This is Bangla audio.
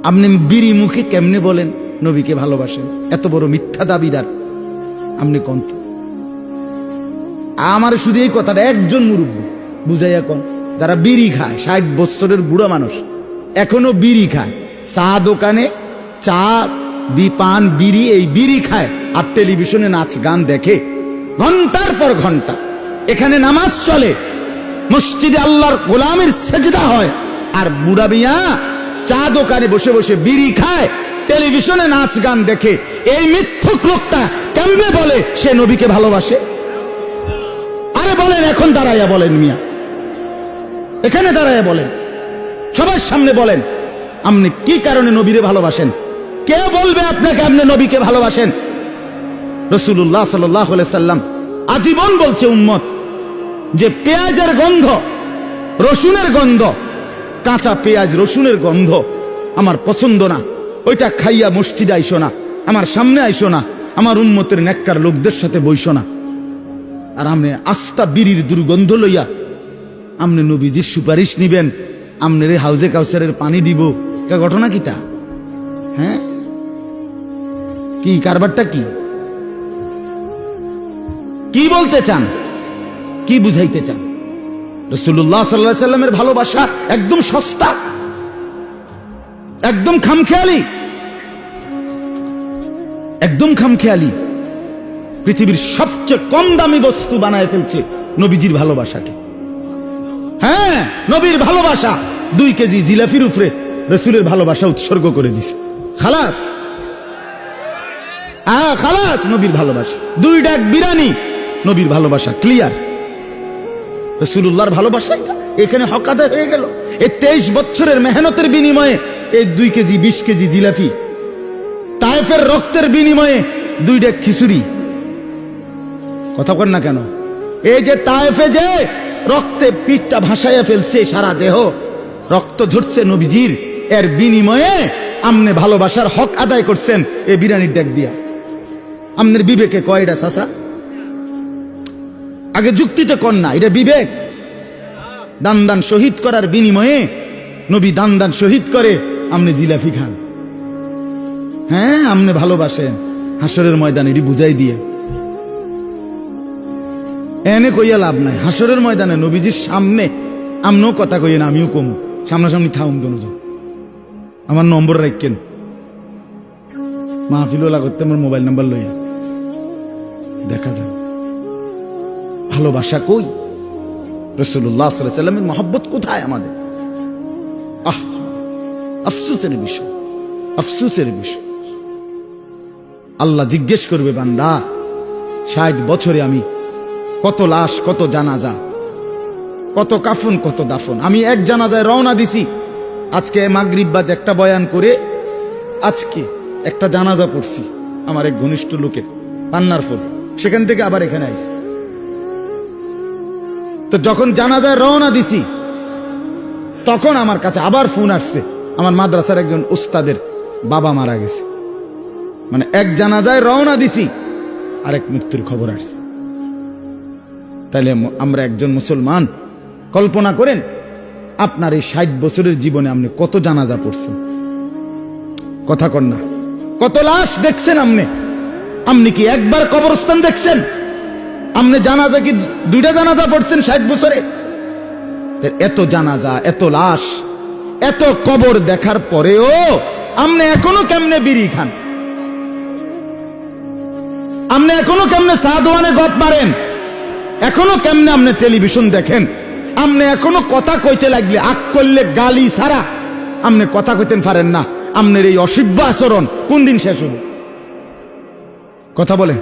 আপনি বিড়ি মুখে কেমনে বলেন নবীকে ভালোবাসেন? এত বড় মিথ্যা দাবিদার আপনি কোন? আমার শুধু এই কথাটা একজন মুরব্বী বুঝাইয়া কোন, যারা বিড়ি খায়, 60 বছরের বুড়া মানুষ এখনো বিড়ি খায়, চা দোকানে চা পান বিড়ি, এই বিড়ি খায় আর টেলিভিশনে নাচ গান দেখে ঘন্টার পর ঘন্টা। এখানে নামাজ চলে, মসজিদে আল্লাহর গোলামের সেজদা হয়, আর বুড়া মিয়া চা দোকানে বসে বসে বিড়ি খায়, টেলিভিশনে নাচ গান দেখে। এই মিথ্যুক লোকটা কেমনে বলে সে নবীকে ভালোবাসে? আরে বলেন, এখন দাঁড়াইয়া বলেন মিয়া, এখানে দাঁড়াইয়া বলেন, সবার সামনে বলেন আপনি কি কারণে নবীরে ভালোবাসেন? কে বলবে আপনাকে আপনি নবীকে ভালোবাসেন? রাসূলুল্লাহ সাল্লাল্লাহু আলাইহি সাল্লাম আজীবন বলছে উম্মত যে পেঁয়াজের গন্ধ, রসুনের গন্ধ, কাঁচা পেঁয়াজ রসুনের গন্ধ আমার পছন্দ না, ওইটা খাইয়া মসজিদে আইসো না, আমার সামনে আইসো না, আমার উম্মতের নেককার লোকদের সাথে বইসো না। আর আপনি আস্তা বিড়ির দুর্গন্ধ লইয়া আপনি নবীজির সুপারিশ নিবেন, আপনার হাউজে কাউসারের পানি দিব, ঘটনা কি তা? হ্যাঁ, কি কারবারটা কি? কি বলতে চান? কি বুঝাইতে চান? রাসূলুল্লাহ সাল্লাল্লাহু আলাইহি সাল্লামের ভালোবাসা একদম সস্তা, একদম খামখেয়ালি, একদম খামখেয়ালি। পৃথিবীর সবচেয়ে কম দামি বস্তু বানায় ফেলছে নবীজির ভালোবাসাকে। হ্যাঁ, নবীর ভালোবাসা 2 কেজি জিলাফির উপরে রাসূলের ভালোবাসা উৎসর্গ করে দিছে। খালাস, খালাস। নবীর ভালোবাসা 2 ডাক বিরানি, নবীর ভালোবাসা ক্লিয়ার। রাসূলুল্লাহর ভালোবাসা এখানে হক আদায় হয়ে গেল। এই 23 বছরের মেহনতের বিনিময়ে এই 2 কেজি 20 কেজি জিলাফি, তায়েফের রক্তের বিনিময়ে 2 ডাক খিচুড়ি। কথা বলেন না কেন? এই যে তায়েফে যে রক্তে পিঠটা ভাসাইয়া ফেলছে, সারা দেহ রক্ত ঝরছে নবীজির, এর বিনিময়ে আমনে ভালোবাসার হক আদায় করছেন এই বিরানির ডাক দিয়া। আমনের বিবেকে কয়টা চাচা? আগে যুক্তিতে কন না, এটা বিবেক? দান দান শহীদ করার বিনিময়ে নবী দান দান শহীদ করে, আমনে জিলাফি খান। হ্যাঁ, আমনে ভালোবাসেন। হাসরের ময়দান এটি বুঝাই দিয়ে এনে কইয়া লাভ নাই। হাসরের ময়দানে নবীজির সামনে আমনও কথা কইয়েন, আমিও কম, সামনাসামনি থাকুন দুজন। আমার নম্বর রাখেন, মাহফিলওয়ালা করতে আমার মোবাইল নাম্বার লইয়া দেখা যাবে ভালোবাসা কই, রাসূলুল্লাহ সাল্লাল্লাহু আলাইহি সাল্লামের মহব্বত কোথায় আমাদের? আফসোসের বিষয়, আফসোসের বিষয়। আল্লাহ জিজ্ঞেস করবে, বান্দা 60 বছরে আমি কত লাশ, কত জানাজা, কত কাফন, কত দাফন। আমি এক জানাজায় রওনা দিছি, আজকে মাগরিব বাদ একটা বয়ান করে আজকে একটা জানাজা পড়ছি আমার এক ঘনিষ্ঠ লোকের, পান্নার ফুল, সেখান থেকে আবার এখানে আইছি। তো যখন জানাজায় রওনা দিছি তখন আমার কাছে আবার ফোন আসছে, আমার মাদ্রাসার একজন উস্তাদের বাবা মারা গেছে। মানে এক জানাজায় রওনা দিছি, আরেক মৃত্যুর খবর আসছে। তাহলে আমরা একজন মুসলমান, কল্পনা করেন আপনার এই 60 বছরের জীবনে আপনি কত জানাজা পড়ছেন? কথা কন না, কত লাশ দেখছেন আপনি? আপনি কি একবার কবরস্থান দেখছেন? আপনি জানাজা কি 2টা জানাজা পড়ছেন 60 বছরে? এত জানাজা, এত লাশ, এত কবর দেখার পরেও আপনি এখনো কেমনে বিড়ি খান? আপনি এখনো কেমনে সাদওয়ানে গপ মারেন? এখনো কেমনে আপনি টেলিভিশন দেখেন? আপনি এখনো কথা কইতে লাগলে আগ করলে গালি ছাড়া আপনি কথা কইতেন পারেন না। আপনার এই অসভ্য আচরণ কোন দিন শেষ হবে? কথা বলেন।